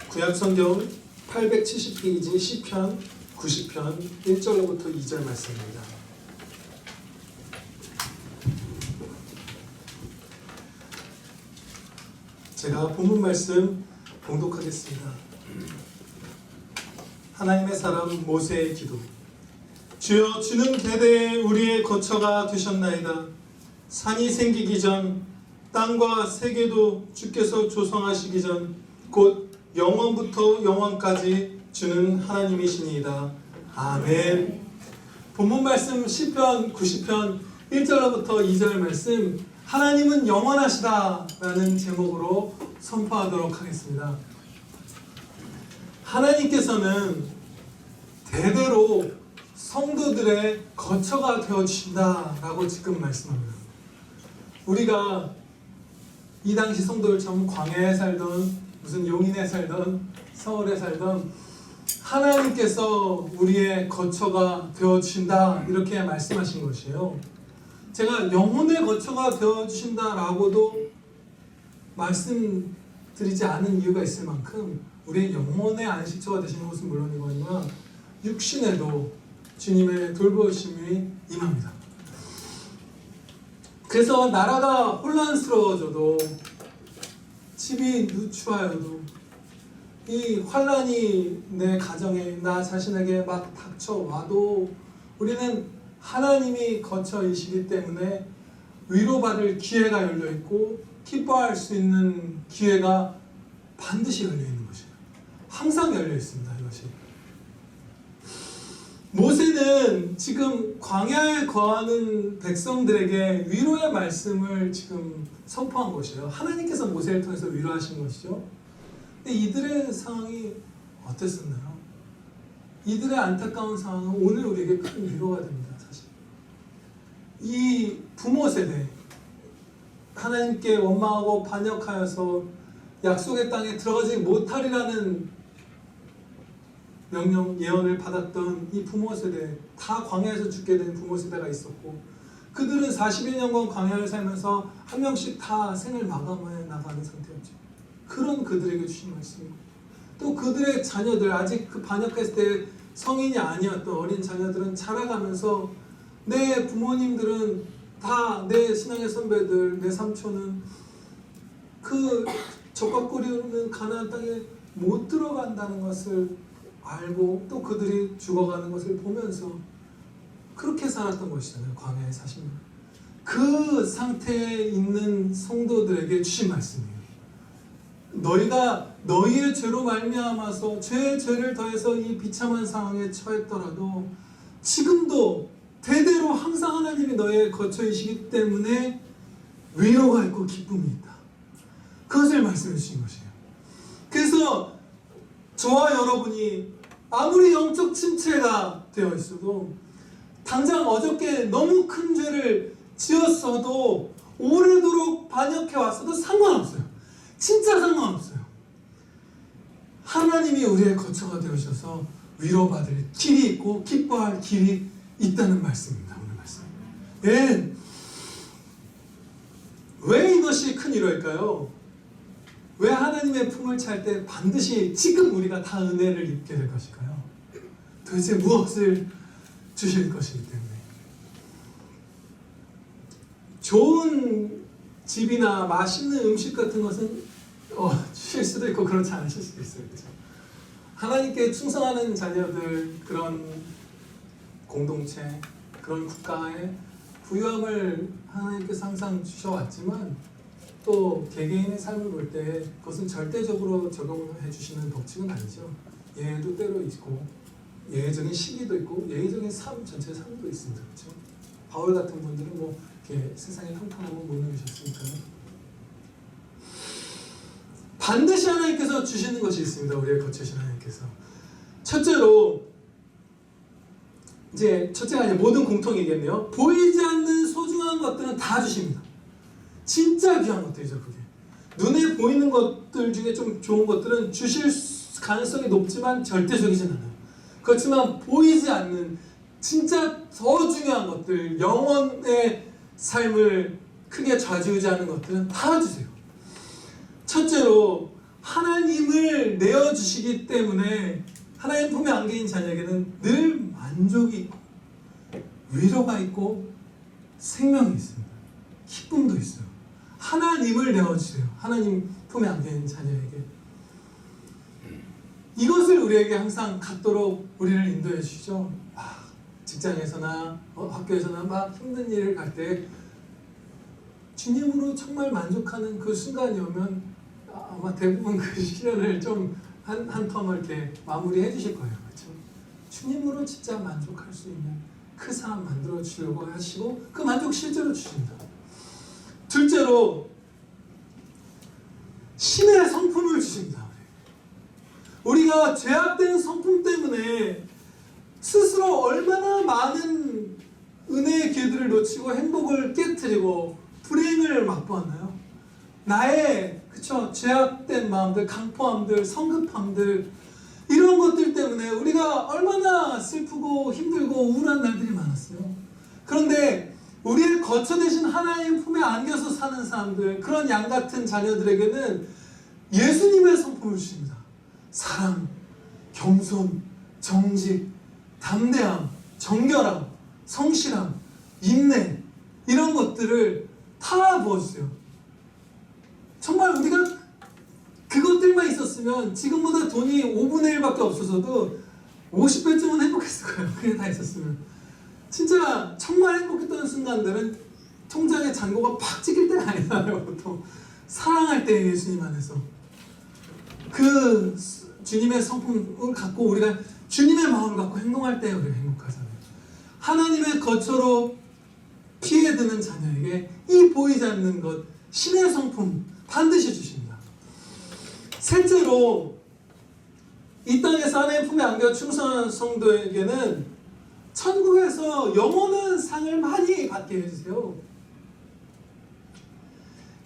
구약성경 870페이지 시편 90편 1절로부터 2절 말씀입니다. 제가 본문 말씀 봉독하겠습니다. 하나님의 사람 모세의 기도. 주여, 주는 대대에 우리의 거처가 되셨나이다. 산이 생기기 전, 땅과 세계도 주께서 조성하시기 전, 곧 영원부터 영원까지 주는 하나님이시니이다. 아멘. 본문 말씀 시편 90편 1절로부터 2절 말씀, 하나님은 영원하시다 라는 제목으로 선포하도록 하겠습니다. 하나님께서는 대대로 성도들의 거처가 되어주신다 라고 지금 말씀합니다. 우리가 이 당시 성도들처럼 광야에 살던 무슨 용인에 살던 서울에 살던 하나님께서 우리의 거처가 되어주신다 이렇게 말씀하신 것이에요. 제가 영혼의 거처가 되어주신다라고도 말씀드리지 않은 이유가 있을 만큼 우리의 영혼의 안식처가 되시는 것은 물론이거니와 육신에도 주님의 돌보심이 임합니다. 그래서 나라가 혼란스러워져도 집이 누추하여도 이 환란이 내 가정에 나 자신에게 막 닥쳐와도 우리는 하나님이 거처이시기 때문에 위로받을 기회가 열려있고 기뻐할 수 있는 기회가 반드시 열려있는 것이에요. 항상 열려있습니다. 이것이. 모세는 지금 광야에 거하는 백성들에게 위로의 말씀을 지금 선포한 것이에요. 하나님께서 모세를 통해서 위로하신 것이죠. 근데 이들의 상황이 어땠었나요? 이들의 안타까운 상황은 오늘 우리에게 큰 위로가 됩니다. 사실 이 부모 세대, 하나님께 원망하고 반역하여서 약속의 땅에 들어가지 못하리라는 명령 예언을 받았던 이 부모 세대, 다 광야에서 죽게 된 부모 세대가 있었고, 그들은 41년간 광야를 살면서 한 명씩 다 생을 마감해 나가는 상태였죠. 그런 그들에게 주신 말씀이고, 또 그들의 자녀들, 아직 그 반역했을 때 성인이 아니었던 어린 자녀들은 자라가면서 내 부모님들은 다, 내 신앙의 선배들, 내 삼촌은 그 적과 꿀이는 가나안 땅에 못 들어간다는 것을 알고 또 그들이 죽어가는 것을 보면서 그렇게 살았던 것이잖아요. 광야의 40년. 그 상태에 있는 성도들에게 주신 말씀이에요. 너희가 너희의 죄로 말미암아서 죄를 더해서 이 비참한 상황에 처했더라도 지금도 대대로 항상 하나님이 너희의 거처이시기 때문에 위로가 있고 기쁨이 있다. 그것을 말씀해 주신 것이에요. 그래서 저와 여러분이 아무리 영적 침체가 되어 있어도, 당장 어저께 너무 큰 죄를 지었어도, 오래도록 반역해 왔어도 상관없어요. 진짜 상관없어요. 하나님이 우리의 거처가 되어주셔서 위로받을 길이 있고 기뻐할 길이 있다는 말씀입니다. 오늘 말씀. 예. 왜 이것이 큰 위로일까요? 왜 하나님의 품을 찰 때 반드시 지금 우리가 다 은혜를 입게 될 것일까요? 도대체 무엇을 주실 것이기 때문에. 좋은 집이나 맛있는 음식 같은 것은 주실 수도 있고 그렇지 않으실 수도 있어요. 그렇죠? 하나님께 충성하는 자녀들, 그런 공동체, 그런 국가에 부유함을 하나님께서 항상 주셔왔지만, 또 개개인의 삶을 볼 때 그것은 절대적으로 적용해 주시는 법칙은 아니죠. 예외도 때로 있고, 예외적인 시기도 있고, 예외적인 삶, 전체 삶도 있습니다. 그렇죠? 바울 같은 분들은 뭐 이렇게 세상의 평탄함을 못 누리셨으니까요. 반드시 하나님께서 주시는 것이 있습니다. 우리의 거처신 하나님께서. 첫째로, 이제 첫째가 아니라 모든 공통이겠네요. 보이지 않는 소중한 것들은 다 주십니다. 진짜 귀한 것들이죠. 그게 눈에 보이는 것들 중에 좀 좋은 것들은 주실 가능성이 높지만 절대적이진 않아요. 그렇지만 보이지 않는 진짜 더 중요한 것들, 영혼의 삶을 크게 좌지우지하는 것들은 다 주세요. 첫째로 하나님을 내어주시기 때문에 하나님 품에 안긴 자녀에게는 늘 만족이 있고 위로가 있고 생명이 있습니다. 기쁨도 있어요. 하나님을 내어주세요. 하나님 품에 안긴 자녀에게. 이것을 우리에게 항상 갖도록 우리를 인도해 주시죠. 직장에서나 학교에서나 막 힘든 일을 갈 때 주님으로 정말 만족하는 그 순간이 오면 아마 대부분 그 시련을 좀 한 텀을 이렇게 마무리해 주실 거예요. 그렇죠? 주님으로 진짜 만족할 수 있는 그 사람 만들어 주려고 하시고 그 만족 실제로 주십니다. 둘째로 신의 성품을 주십니다. 우리가 죄악된 성품 때문에 스스로 얼마나 많은 은혜의 기회들을 놓치고 행복을 깨트리고 불행을 맛보았나요? 나의 죄악된 마음들, 강포함들, 성급함들 이런 것들 때문에 우리가 얼마나 슬프고 힘들고 우울한 날들이 많았어요. 그런데 우리의 거처 되신 하나님 품에 안겨서 사는 사람들, 그런 양 같은 자녀들에게는 예수님의 성품을 주십니다. 사랑, 겸손, 정직, 담대함, 정결함, 성실함, 인내 이런 것들을 다 부어주세요. 정말 우리가 그것들만 있었으면 지금보다 돈이 5분의 1밖에 없어서도 50배쯤은 행복했을 거예요. 그게 다 있었으면. 진짜 정말 행복했던 순간들은 통장에 잔고가 팍 찍힐 때가 아니잖아요. 보통 사랑할 때 예수님 안에서 그 주님의 성품을 갖고 우리가 주님의 마음을 갖고 행동할 때 우리가 행복하잖아요. 하나님의 거처로 피해드는 자녀에게 이 보이지 않는 것 신의 성품 반드시 주십니다. 셋째로 이 땅에서 하나님 품에 안겨 충성한 성도에게는 천국에서 영원한 상을 많이 받게 해주세요.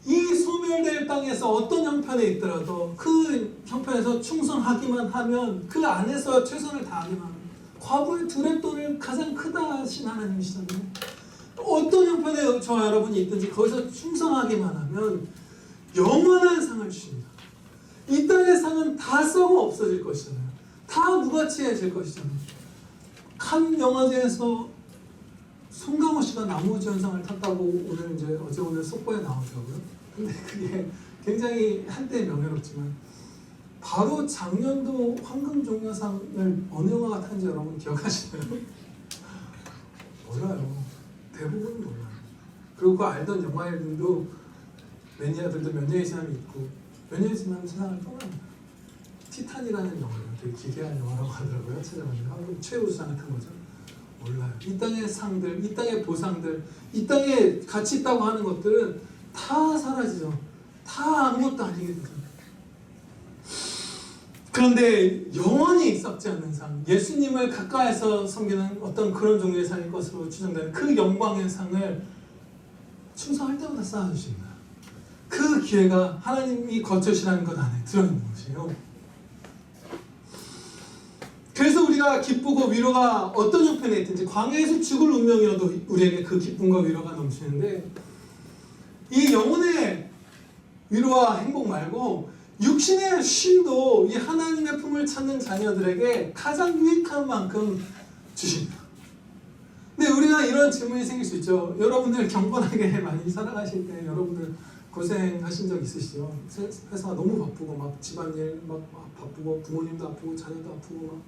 이 소멸될 땅에서 어떤 형편에 있더라도 그 형편에서 충성하기만 하면 그 안에서 최선을 다하기만 하면 과부의 두레돈을 가장 크다 하신 하나님이시잖아요. 어떤 형편에 저와 여러분이 있든지 거기서 충성하기만 하면 영원한 상을 주십니다. 이 땅의 상은 다 썩어 없어질 것이잖아요. 다 무가치해질 것이잖아요. 칸 영화제에서 송강호 씨가 나무주연상을 탔다고 오늘 속보에 나오더라고요. 근데 그게 굉장히 한때 명예롭지만 바로 작년도 황금종려상을 어느 영화가 탄지 여러분 기억하시나요? 몰라요. 대부분 몰라요. 그리고 그 알던 영화인들도 매니아들도 몇 년이 지나면 있고 몇 년이 지나면 세상을 떠납니다. 티탄이라는 영화예요. 되게 기괴한 영화라고 하더라고요. 찾아봤는데 한국 최우수상을 탄 거죠. 몰라요. 이 땅의 상들, 이 땅의 보상들, 이 땅에 가치 있다고 하는 것들은 다 사라지죠. 다 아무것도 아니게 되죠. 그런데 영원히 썩지 않는 상, 예수님을 가까이서 섬기는 어떤 그런 종류의 상일 것으로 추정되는 그 영광의 상을 충성할 때마다 쌓아주십니다. 그 기회가 하나님이 거처시라는 것 안에 들어있는 것이에요. 그래서 우리가 기쁘고 위로가 어떤 형편에 있든지 광야에서 죽을 운명이어도 우리에게 그 기쁨과 위로가 넘치는데 이 영혼의 위로와 행복 말고 육신의 쉼도 이 하나님의 품을 찾는 자녀들에게 가장 유익한 만큼 주십니다. 근데 우리가 이런 질문이 생길 수 있죠. 여러분들 경건하게 많이 살아가실 때 여러분들 고생하신 적 있으시죠? 회사가 너무 바쁘고 막 집안일 막 바쁘고 부모님도 아프고 자녀도 아프고 막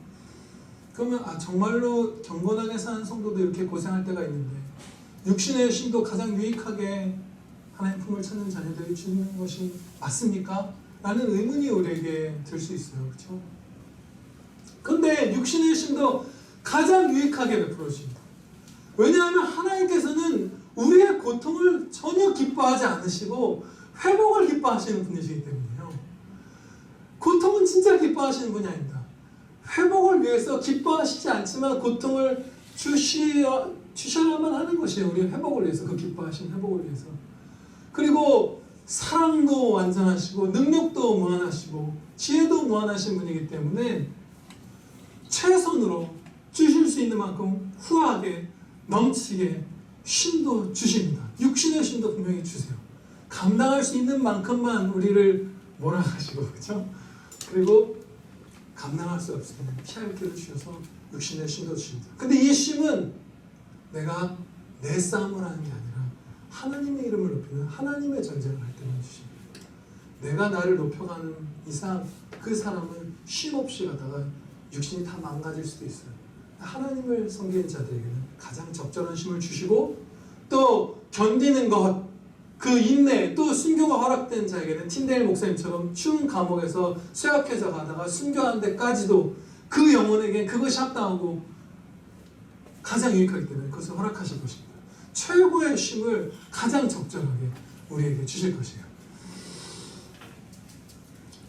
그러면 정말로 경건하게 사는 성도도 이렇게 고생할 때가 있는데 육신의 쉼도 가장 유익하게 하나님 품을 찾는 자녀들이 주는 것이 맞습니까? 라는 의문이 우리에게 들 수 있어요. 그렇죠? 그런데 육신의 쉼도 가장 유익하게 베풀어 주십니다. 왜냐하면 하나님께서는 우리의 고통을 전혀 기뻐하지 않으시고 회복을 기뻐하시는 분이시기 때문에요. 고통은 진짜 기뻐하시는 분이 아닙니다. 회복을 위해서 기뻐하시지 않지만 고통을 주셔야만 하는 것이에요. 우리 회복을 위해서, 그 기뻐하신 회복을 위해서. 그리고 사랑도 완전하시고 능력도 무한하시고 지혜도 무한하신 분이기 때문에 최선으로 주실 수 있는 만큼 후하게 넘치게 쉼도 주십니다. 육신의 쉼도 분명히 주세요. 감당할 수 있는 만큼만 우리를 몰아가시고 그렇죠? 그리고 감당할 수 없을 때는 피할 길을 주셔서 육신의 쉼도 주십니다. 근데 이 쉼은 내가 내 싸움을 하는 게 아니라 하나님의 이름을 높이는 하나님의 전쟁을 할 때만 주십니다. 내가 나를 높여가는 이상 그 사람은 쉼 없이 가다가 육신이 다 망가질 수도 있어요. 하나님을 섬기는 자들에게는 가장 적절한 쉼을 주시고 또 견디는 것, 그 인내, 또 순교가 허락된 자에게는 틴데일 목사님처럼 추운 감옥에서 쇠약해져 가다가 순교하는 데까지도 그 영혼에게 그것이 합당하고 가장 유익하기 때문에 그것을 허락하실 것입니다. 최고의 쉼을 가장 적절하게 우리에게 주실 것이에요.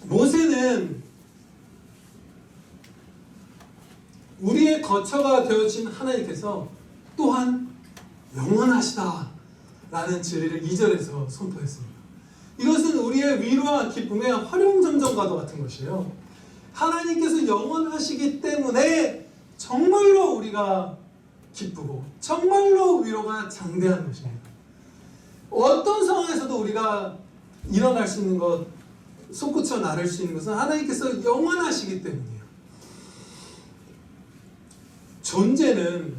모세는 우리의 거처가 되어진 하나님께서 또한 영원하시다 라는 진리를 2절에서 선포했습니다. 이것은 우리의 위로와 기쁨의 활용점정과도 같은 것이에요. 하나님께서 영원하시기 때문에 정말로 우리가 기쁘고 정말로 위로가 장대한 것입니다. 어떤 상황에서도 우리가 일어날 수 있는 것, 솟구쳐 나를 수 있는 것은 하나님께서 영원하시기 때문이에요. 존재는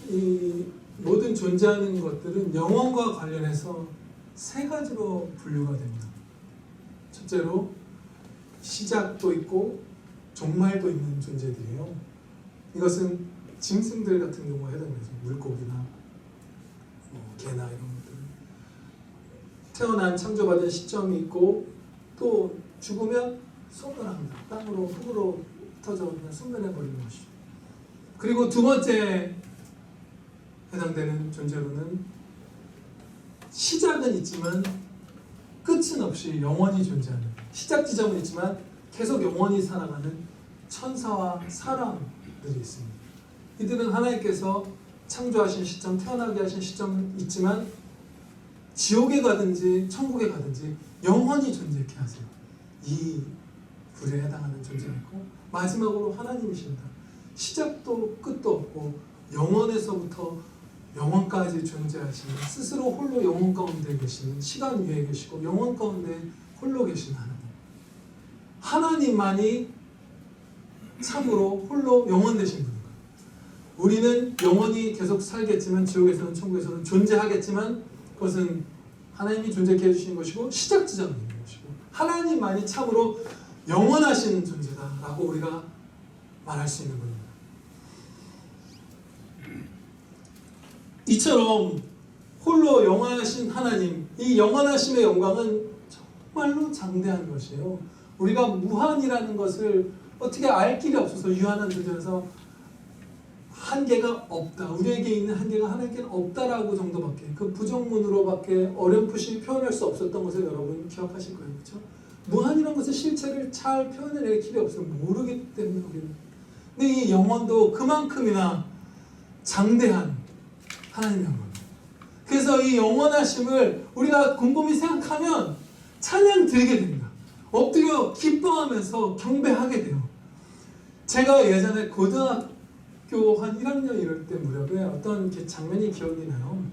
이 모든 존재하는 것들은 영원과 관련해서 세 가지로 분류가 됩니다. 첫째로 시작도 있고 종말도 있는 존재들이에요. 이것은 짐승들 같은 경우에 해당되죠. 물고기나 개나 이런 것들. 태어난 창조받은 시점이 있고 또 죽으면 소멸합니다. 땅으로 흙으로 흩어져 그냥 소멸해 버리는 것이죠. 그리고 두 번째 해당되는 존재로는 시작은 있지만 끝은 없이 영원히 존재하는, 시작 지점은 있지만 계속 영원히 살아가는 천사와 사람들이 있습니다. 이들은 하나님께서 창조하신 시점, 태어나게 하신 시점은 있지만 지옥에 가든지 천국에 가든지 영원히 존재케 하세요. 이 불에 해당하는 존재가 있고 마지막으로 하나님이십니다. 시작도 끝도 없고 영원에서부터 영원까지 존재하시는, 스스로 홀로 영원 가운데 계시는, 시간 위에 계시고 영원 가운데 홀로 계신 하나님. 하나님만이 참으로 홀로 영원 되신 분입니다. 우리는 영원히 계속 살겠지만, 지옥에서는 천국에서는 존재하겠지만 그것은 하나님이 존재케 해주신 것이고 시작 지점이 있는 것이고 하나님만이 참으로 영원하신 존재다라고 우리가 말할 수 있는 분입니다. 이처럼 홀로 영원하신 하나님, 이 영원하심의 영광은 정말로 장대한 것이에요. 우리가 무한이라는 것을 어떻게 알 길이 없어서 유한한 존재라서 한계가 없다, 우리에게 있는 한계가 하나님께는 없다라고 정도밖에, 그 부정문으로밖에 어렴풋이 표현할 수 없었던 것을 여러분 기억하실 거예요. 그렇죠? 무한이라는 것의 실체를 잘 표현해낼 길이 없어요. 모르기 때문에 우리는. 근데 이 영혼도 그만큼이나 장대한 하나님의 영혼입니다. 그래서 이 영원하심을 우리가 곰곰이 생각하면 찬양 드리게 됩니다. 엎드려 기뻐하면서 경배하게 돼요. 제가 예전에 고등학교 한 1학년 이럴 때 무렵에 어떤 장면이 기억이 나요.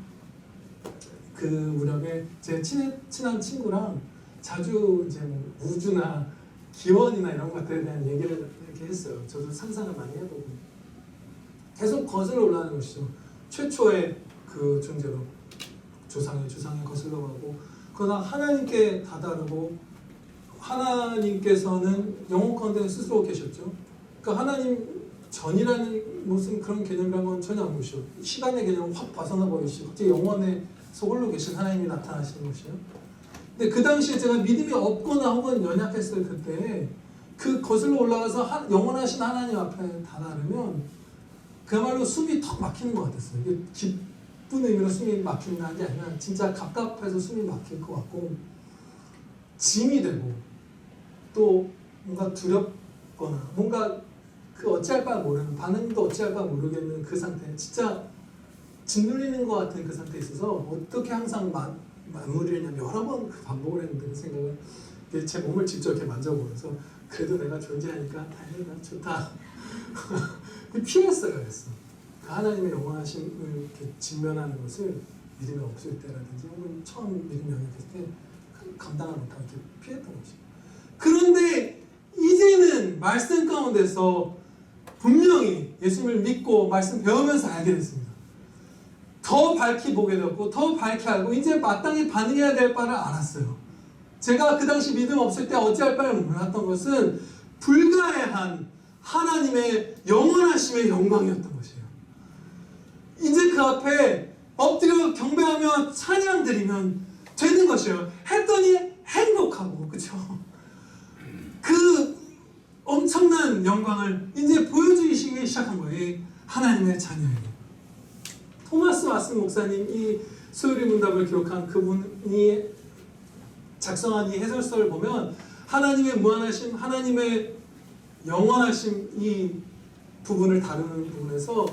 그 무렵에 제 친한 친구랑 자주 이제 뭐 우주나 기원이나 이런 것들에 대한 얘기를 이렇게 했어요. 저도 상상을 많이 해보고 계속 거슬러 올라가는 것이죠. 최초의 그 존재로 조상의 거슬러 가고, 그러나 하나님께 다다르고 하나님께서는 영원 가운데 스스로 계셨죠. 그러니까 하나님 전이라는 무슨 그런 개념이라는 건 전혀 안 보시죠. 시간의 개념을 확 벗어나 버리시고 갑자기 영원에서 홀로 계신 하나님이 나타나시는 것이에요. 근데 그 당시에 제가 믿음이 없거나 혹은 연약했을 그때 그 거슬러 올라가서 영원하신 하나님 앞에 다다르면 그야말로 숨이 턱 막히는 것 같았어요. 이게 기쁜 의미로 숨이 막히는 게 아니라 진짜 갑갑해서 숨이 막힐 것 같고 짐이 되고 또 뭔가 두렵거나 뭔가 그 어찌할 바 모르는, 반응도 어찌할 바 모르겠는 그 상태, 진짜 짓눌리는 것 같은 그 상태에 있어서 어떻게 항상 마무리를 하냐면 여러 번 그 반복을 했는데 그 생각을 제 몸을 직접 이렇게 만져보면서 그래도 내가 존재하니까 다행이다, 좋다. 피했어요. 그래서 하나님의 영원하심을 이렇게 직면하는 것을 믿음이 없을 때라든지 혹은 처음 믿음이 영역했을 때 감당을 못하고 이렇게 피했던 거죠. 그런데 이제는 말씀 가운데서 분명히 예수님을 믿고 말씀 배우면서 알게 됐습니다. 더 밝히 보게 되었고 더 밝히 알고 이제 마땅히 반응해야 될 바를 알았어요. 제가 그 당시 믿음 없을 때 어찌할 바를 몰랐던 것은 불가해한 하나님의 영원하심의 영광이었던 것이에요. 이제 그 앞에 엎드려 경배하며 찬양 드리면 되는 것이에요. 했더니 행복하고, 그렇죠? 그 엄청난 영광을 이제 보여주시기 시작한 거예요. 하나님의 자녀에게. 토마스 왓슨 목사님, 이 소요리 문답을 기록한 그분이 작성한 이 해설서를 보면 하나님의 무한하심, 하나님의 영원하심 이 부분을 다루는 부분에서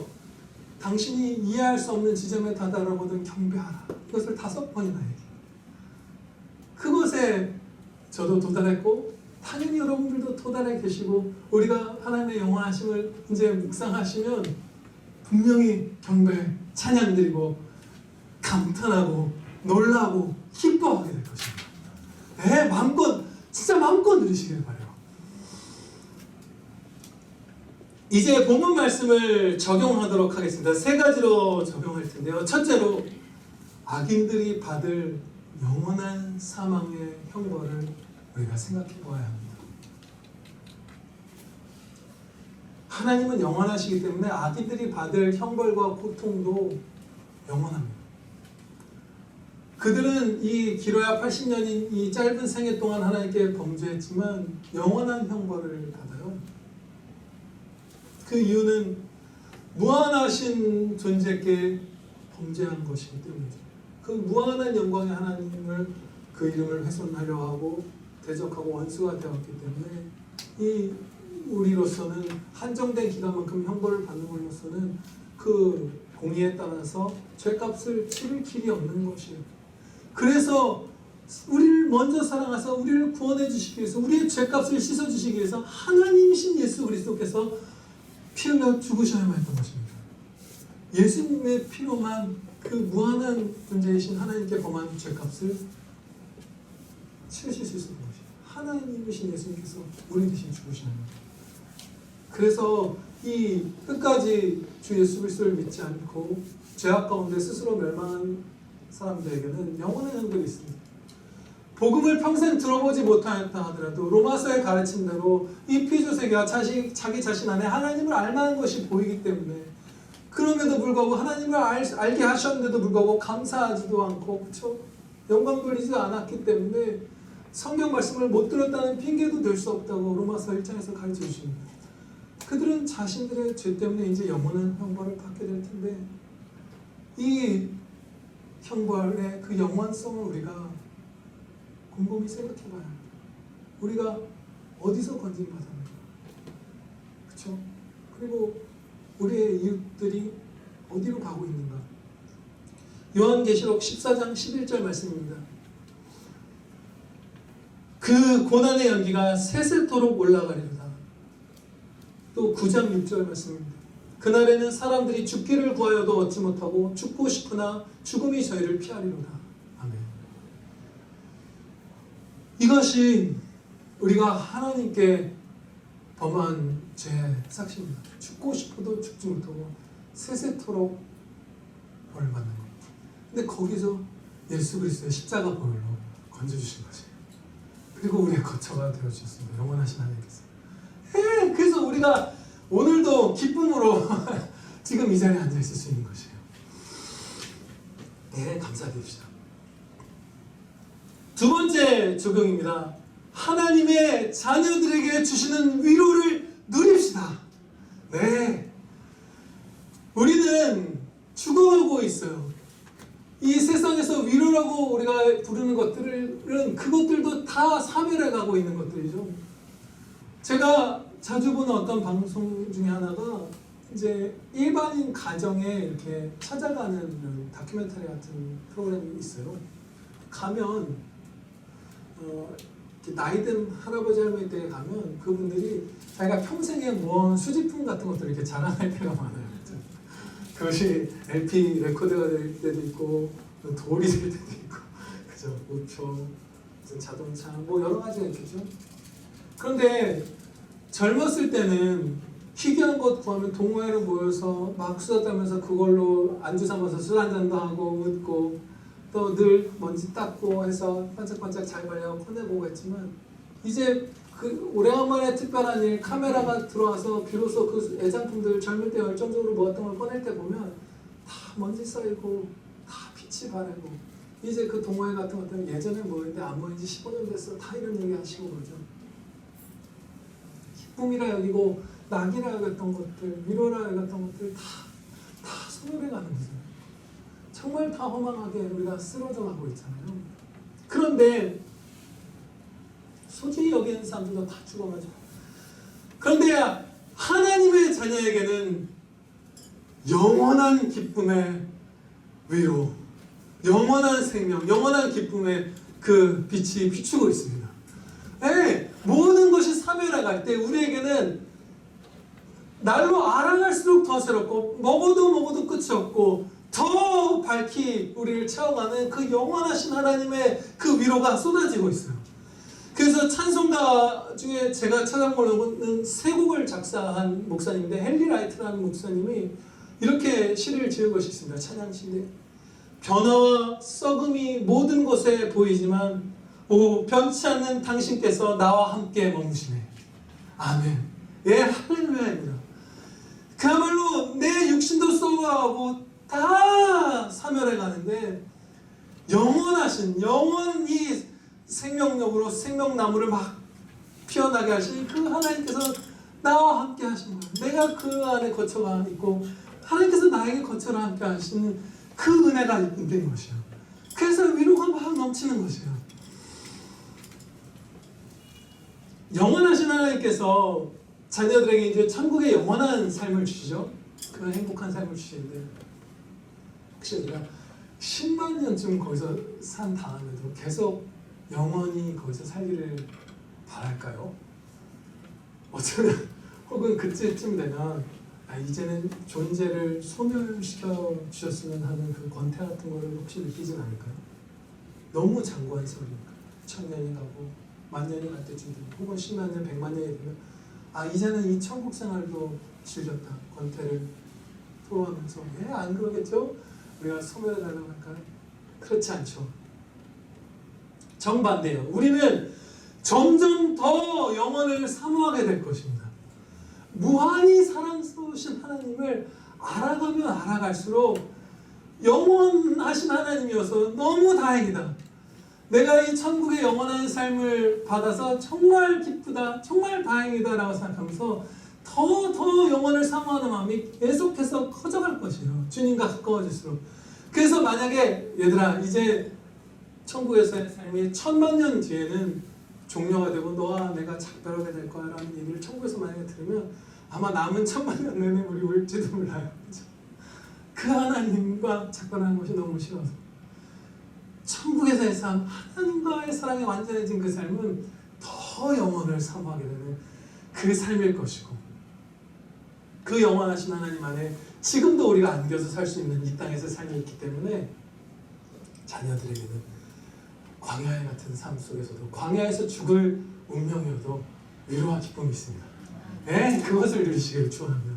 당신이 이해할 수 없는 지점에 다다라거든 경배하라. 이것을 5번이나 얘기해요. 그것에 저도 도달했고 당연히 여러분들도 도달해 계시고 우리가 하나님의 영원하심을 이제 묵상하시면 분명히 경배, 찬양드리고 감탄하고 놀라고 기뻐하게 될 것입니다. 네, 마음껏 진짜 마음껏 누리시길 바라요. 이제 본문 말씀을 적용하도록 하겠습니다. 3가지로 적용할 텐데요. 첫째로 악인들이 받을 영원한 사망의 형벌을 우리가 생각해 보아야 합니다. 하나님은 영원하시기 때문에 악인들이 받을 형벌과 고통도 영원합니다. 그들은 이 길어야 80년인 이 짧은 생애 동안 하나님께 범죄했지만 영원한 형벌을 받아요. 그 이유는 무한하신 존재께 범죄한 것이기 때문이죠. 그 무한한 영광의 하나님을 그 이름을 훼손하려 하고 대적하고 원수가 되었기 때문에 이 우리로서는 한정된 기간만큼 형벌을 받는 걸로서는 그 공의에 따라서 죄값을 치를 길이 없는 것이에요. 그래서 우리를 먼저 사랑하사 우리를 구원해 주시기 위해서 우리의 죄값을 씻어 주시기 위해서 하나님이신 예수 그리스도께서 피 흘려 죽으셔야만 했던 것입니다. 예수님의 피로만 그 무한한 존재이신 하나님께 범한 죄값을 치르실 수 있었던 것이에요. 하나님이신 예수님께서 우리 대신 죽으시는 거예요. 그래서 이 끝까지 주 예수 그리스도를 믿지 않고 죄악 가운데 스스로 멸망한 사람들에게는 영원한 형벌이 있습니다. 복음을 평생 들어보지 못하였다 하더라도 로마서의 가르침대로 이 피조세계가 자기 자신 안에 하나님을 알만한 것이 보이기 때문에 그럼에도 불구하고 하나님을 알게 하셨는데도 불구하고 감사하지도 않고 그렇죠? 영광 돌리지도 않았기 때문에 성경 말씀을 못 들었다는 핑계도 될 수 없다고 로마서 1장에서 가르쳐 주십니다. 그들은 자신들의 죄 때문에 이제 영원한 형벌을 받게 될 텐데 이 형벌의 그 영원성을 우리가 곰곰이 생각해 봐야 합니다. 우리가 어디서 건짐 받았는가? 그렇죠? 그리고 우리의 이웃들이 어디로 가고 있는가? 요한계시록 14장 11절 말씀입니다. 그 고난의 연기가 세세토록 올라가리로다. 또 9장 6절 말씀입니다. 그날에는 사람들이 죽기를 구하여도 얻지 못하고 죽고 싶으나 죽음이 저희를 피하리로다. 아멘. 이것이 우리가 하나님께 범한 죄의 삭시입니다. 죽고 싶어도 죽지 못하고 세세토록 벌을 받는 것. 근데 거기서 예수 그리스도의 십자가 보혈로 건져주신 거지. 그리고 우리의 거처가 되어주셨습니다. 영원하신 하나님께서. 그래서 우리가 오늘도 기쁨으로 지금 이 자리에 앉아있을 수 있는 것이에요. 네, 감사드립시다. 두 번째 적용입니다. 하나님의 자녀들에게 주시는 위로를 누립시다. 네, 우리는 죽어가고 있어요. 이 세상에서 위로라고 우리가 부르는 것들은 그것들도 다 사멸해 가고 있는 것들이죠. 제가 자주 보는 어떤 방송 중에 하나가 이제 일반인 가정에 이렇게 찾아가는 다큐멘터리 같은 프로그램이 있어요. 가면 나이든 할아버지 할머니 댁에 가면 그분들이 자기가 평생에 모은 수집품 같은 것들을 이렇게 자랑할 때가 많아요. 그것이 LP 레코드가 될 때도 있고 돌이 될 때도 있고 그죠? 우표, 무슨 자동차 뭐 여러 가지가 있겠죠. 그런데 젊었을 때는 희귀한 것 구하면 동호회로 모여서 막 수다 떨면서 그걸로 안주 삼아서 술 한잔도 하고 웃고 또 늘 먼지 닦고 해서 반짝반짝 잘 관리하고 꺼내보고 했지만 이제 그 오래간만에 특별한 일 카메라가 들어와서 비로소 그 애장품들 젊을 때 열정적으로 모았던 걸 꺼낼 때 보면 다 먼지 쌓이고 다 빛이 바래고 이제 그 동호회 같은 것들은 예전에 모였는데 안 모인 지 15년 됐어 다 이런 얘기 하시고 그러죠. 기쁨이라 여기고 낙이라 여겼던 것들 위로라 여겼던 것들 다 소멸해 가는 거죠. 정말 다 허망하게 우리가 쓰러져 가고 있잖아요. 그런데 소중히 여기는 사람들도 다 죽어가죠. 그런데 하나님의 자녀에게는 영원한 기쁨의 위로, 영원한 생명, 영원한 기쁨의 그 빛이 비추고 있습니다. 네, 모든 것이 사멸해갈 때 우리에게는 날로 알아갈수록 더 새롭고 먹어도 끝이 없고 더 밝히 우리를 채워가는 그 영원하신 하나님의 그 위로가 쏟아지고 있어요. 그래서 찬송가 중에 제가 찾아본 걸로는 세 곡을 작사한 목사님인데 헨리 라이트라는 목사님이 이렇게 시를 지은 것이 있습니다. 찬양시인데 변화와 썩음이 모든 곳에 보이지만 변치 않는 당신께서 나와 함께 머무시네. 아멘. 예, 할렐루야입니다. 그야말로 내 육신도 썩어가고 다 사멸해 가는데 영원하신 영원히 생명력으로 생명나무를 막 피어나게 하신 그 하나님께서 나와 함께 하신 거예요. 내가 그 안에 거처가 있고 하나님께서 나에게 거처를 함께 하시는 그 은혜가 있는 것이에요. 그래서 위로가 막 넘치는 것이에요. 영원하신 하나님께서 자녀들에게 이제 천국의 영원한 삶을 주시죠. 그 행복한 삶을 주시는데 혹시 우리가 10만 년쯤 거기서 산 다음에도 계속 영원히 거기서 살기를 바랄까요? 어쩌면 혹은 그때쯤 되면 이제는 존재를 소멸시켜 주셨으면 하는 그 권태 같은 거를 혹시 느끼진 않을까요? 너무 장구한 세월이니까 1000년이 가고 만년이 갈 때쯤 되면 혹은 10만 년, 100만 년이 되면 이제는 이 천국 생활도 즐겼다. 권태를 토로하면서 왜 안 그러겠죠? 우리가 소멸해달라고 할까요? 그렇지 않죠. 정반대예요. 우리는 점점 더 영혼을 사모하게 될 것입니다. 무한히 사랑스러우신 하나님을 알아가면 알아갈수록 영원하신 하나님이어서 너무 다행이다. 내가 이 천국의 영원한 삶을 받아서 정말 기쁘다, 정말 다행이다 라고 생각하면서 더 영혼을 사모하는 마음이 계속해서 커져갈 것이에요. 주님과 가까워질수록. 그래서 만약에 얘들아 이제 천국에서의 삶이 1000만 년 뒤에는 종료가 되고 너와 내가 작별하게 될 거야 라는 얘기를 천국에서 만약에 들으면 아마 남은 1000만 년 내내 우리 울지도 몰라요. 그렇죠? 그 하나님과 작별하는 것이 너무 싫어서 천국에서의 삶, 하나님과의 사랑이 완전해진 그 삶은 더 영혼을 사모하게 되는 그 삶일 것이고 그 영원하신 하나님 안에 지금도 우리가 안겨서 살 수 있는 이 땅에서의 삶이 있기 때문에 자녀들에게는 광야에 같은 삶 속에서도 광야에서 죽을 운명이어도 위로와 기쁨이 있습니다. 네, 그것을 누리시기를 축원합니다.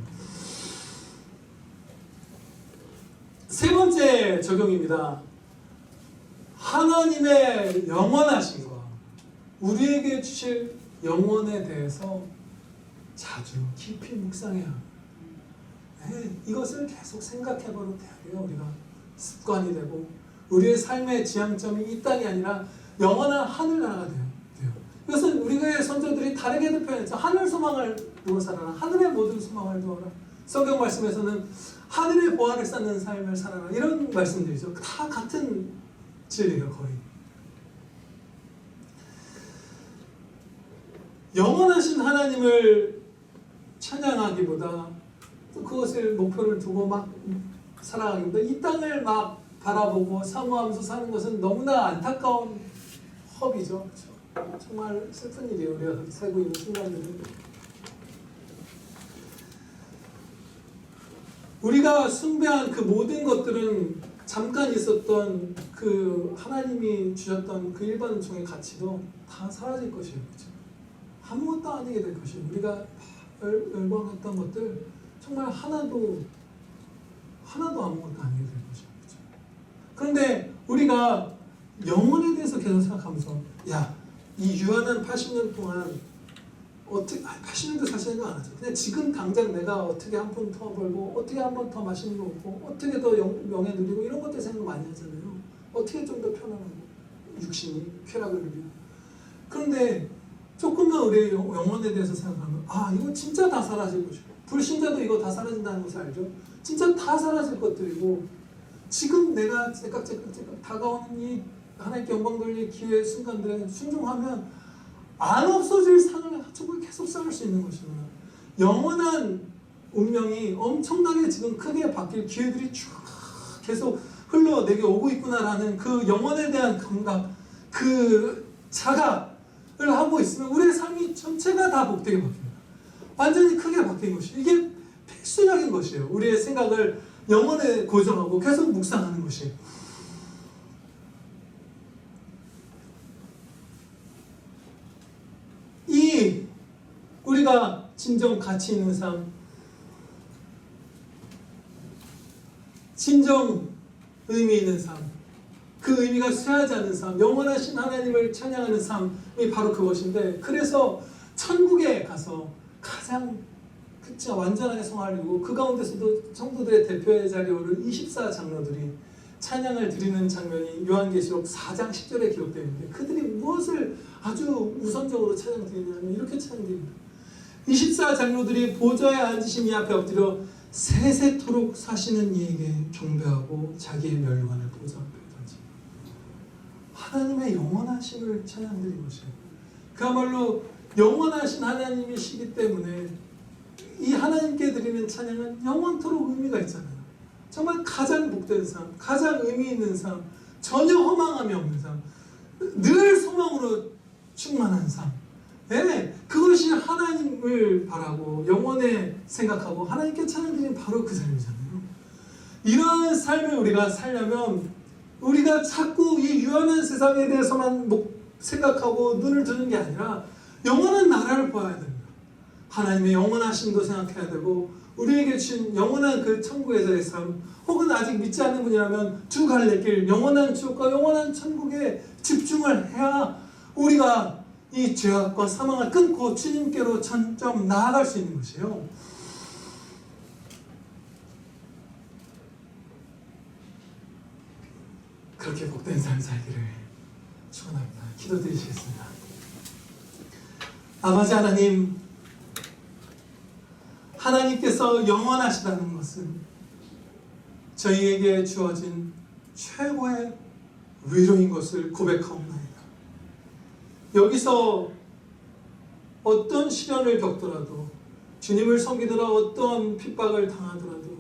세 번째 적용입니다. 하나님의 영원하심과 우리에게 주실 영원에 대해서 자주 깊이 묵상해야 합니다. 네, 이것을 계속 생각해보려 돼야 돼요. 우리가 습관이 되고 우리의 삶의 지향점이 이 땅이 아니라 영원한 하늘나라가 돼요. 이것은 우리의 선조들이 다르게도 표현했죠. 하늘 소망을 두어 살아라. 하늘의 모든 소망을 두어라. 성경 말씀에서는 하늘의 보화를 쌓는 삶을 살아라. 이런 말씀들이죠. 다 같은 진리예요. 거의. 영원하신 하나님을 찬양하기보다 또 그것을 목표를 두고 막 살아가기보다 이 땅을 막 바라보고 사모하면서 사는 것은 너무나 안타까운 허비죠. 그렇죠? 정말 슬픈 일이에요. 우리가 살고 있는 순간들은. 우리가 숭배한 그 모든 것들은 잠깐 있었던 그 하나님이 주셨던 그 일반적인 가치도 다 사라질 것이에요. 그렇죠? 아무것도 아니게 될 것이에요. 우리가 열광했던 것들 정말 하나도 아무것도 아니게 될 것이에요. 그렇죠? 그런데 우리가 영혼에 대해서 계속 생각하면서 이 유한한 80년 동안 어떻게 80년도 사실은 안 하죠. 그냥 지금 당장 내가 어떻게 한 푼 더 벌고 어떻게 한 번 더 맛있는 거 먹고 어떻게 더 명예 누리고 이런 것들 생각 많이 하잖아요. 어떻게 좀 더 편안하고 육신이 쾌락을 누리고. 그런데 조금만 우리의 영혼에 대해서 생각하면 이거 진짜 다 사라질 것이고 불신자도 이거 다 사라진다는 것을 알죠. 진짜 다 사라질 것들이고 지금 내가 째깍째깍 다가오는 이 하나님께 영광 돌릴 기회의 순간들에 순종하면 안 없어질 상을 정말 계속 쌓을 수 있는 것이구나. 영원한 운명이 엄청나게 지금 크게 바뀔 기회들이 쭉 계속 흘러 내게 오고 있구나라는 그 영혼에 대한 감각, 그 자각을 하고 있으면 우리의 삶이 전체가 다 복되게 바뀝니다. 완전히 크게 바뀐 것이 이게 필수적인 것이에요. 우리의 생각을 영혼에 고정하고 계속 묵상하는 것이. 이 우리가 진정 가치 있는 삶, 진정 의미 있는 삶, 그 의미가 쇠하지 않는 삶, 영원하신 하나님을 찬양하는 삶이 바로 그것인데, 그래서 천국에 가서 가장 진짜 완전하게 성화를 이루고 그 가운데서도 성도들의 대표의 자리에 오를 24장로들이 찬양을 드리는 장면이 요한계시록 4장 10절에 기록되어 있는데, 그들이 무엇을 아주 우선적으로 찬양 드리냐면 이렇게 찬양 드립니다. 24장로들이 보좌에 앉으신 이 앞에 엎드려 세세토록 사시는 이에게 경배하고 자기의 멸관을 보좌 앞에 던집니다. 하나님의 영원하심을 찬양 드린 것이에요. 그야말로 영원하신 하나님이시기 때문에 이 하나님께 드리는 찬양은 영원토록 의미가 있잖아요. 정말 가장 복된 삶, 가장 의미 있는 삶, 전혀 허망함이 없는 삶, 늘 소망으로 충만한 삶. 네, 그것이 하나님을 바라고 영원에 생각하고 하나님께 찬양드리는 바로 그 삶이잖아요. 이러한 삶을 우리가 살려면 우리가 자꾸 이 유한한 세상에 대해서만 생각하고 눈을 드는 게 아니라 영원한 나라를 보아야 됩니다. 하나님의 영원하심도 생각해야 되고 우리에게 주신 영원한 그 천국에서의 삶, 혹은 아직 믿지 않는 분이라면 두 갈래 길, 영원한 지옥과 영원한 천국에 집중을 해야 우리가 이 죄악과 사망을 끊고 주님께로 점점 나아갈 수 있는 것이에요. 그렇게 복된 삶 살기를 축원합니다. 기도드리시겠습니다. 아버지 하나님, 하나님께서 영원하시다는 것은 저희에게 주어진 최고의 위로인 것을 고백하옵나이다. 여기서 어떤 시련을 겪더라도, 주님을 섬기느라 어떤 핍박을 당하더라도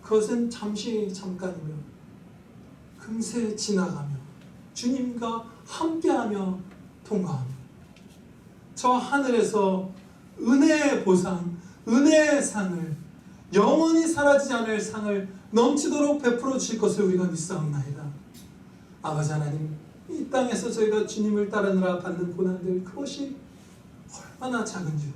그것은 잠깐이며 금세 지나가며 주님과 함께하며 통과하며 저 하늘에서 은혜의 보상, 은혜의 상을, 영원히 사라지지 않을 상을 넘치도록 베풀어 주실 것을 우리가 믿사옵나이다. 아버지 하나님, 이 땅에서 저희가 주님을 따르느라 받는 고난들, 그것이 얼마나 작은지,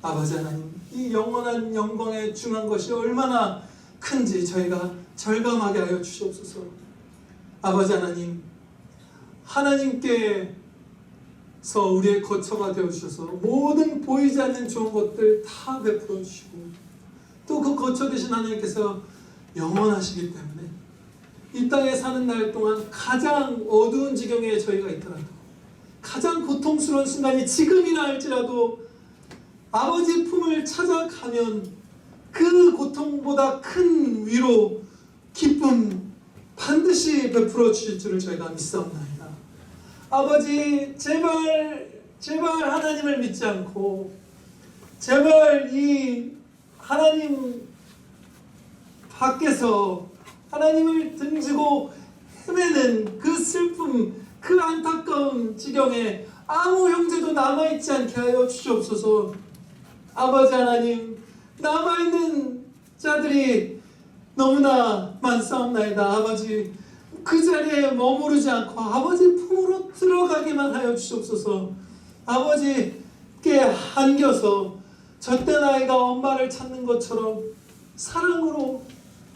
아버지 하나님, 이 영원한 영광에 중한 것이 얼마나 큰지 저희가 절감하게 하여 주시옵소서. 아버지 하나님, 하나님께서 우리의 거처가 되어주셔서 모든 보이지 않는 좋은 것들 다 베풀어 주시고, 또 그 거처 되신 하나님께서 영원하시기 때문에 이 땅에 사는 날 동안 가장 어두운 지경에 저희가 있더라도, 가장 고통스러운 순간이 지금이라 할지라도 아버지 품을 찾아가면 그 고통보다 큰 위로, 기쁨 반드시 베풀어 주실 줄을 저희가 믿사옵나이다. 아버지, 제발 하나님을 믿지 않고, 제발 이 하나님 밖에서 하나님을 등지고 헤매는 그 슬픔, 그 안타까운 지경에 아무 형제도 남아있지 않게 하여 주시옵소서. 아버지 하나님, 남아있는 자들이 너무나 많사옵나이다. 아버지, 그 자리에 머무르지 않고 아버지 품으로 들어가기만 하여 주시옵소서. 아버지께 안겨서 젖된 아이가 엄마를 찾는 것처럼 사랑으로,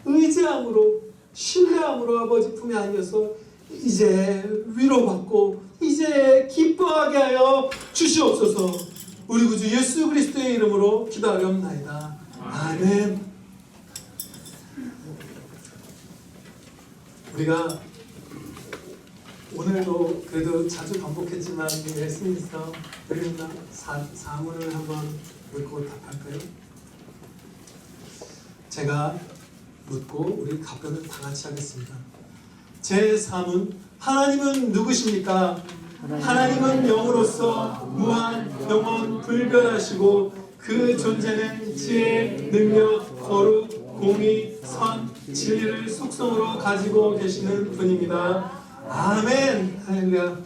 의지함으로, 신뢰함으로 아버지 품에 안겨서 이제 위로받고 이제 기뻐하게 하여 주시옵소서. 우리 구주 예수 그리스도의 이름으로 기도하렵나이다. 아멘. 우리가 오늘도 그래도 자주 반복했지만 예수님께서 드리는 사문을 한번 묻고 답할까요? 제가 묻고 우리 답변을 다 같이 하겠습니다. 제 3문, 하나님은 누구십니까? 하나님은 영으로서 무한, 영원, 불변하시고 그 존재는 지혜, 능력, 거룩, 공의, 선, 진리를 속성으로 가지고 계시는 분입니다. 아멘. 할렐루야.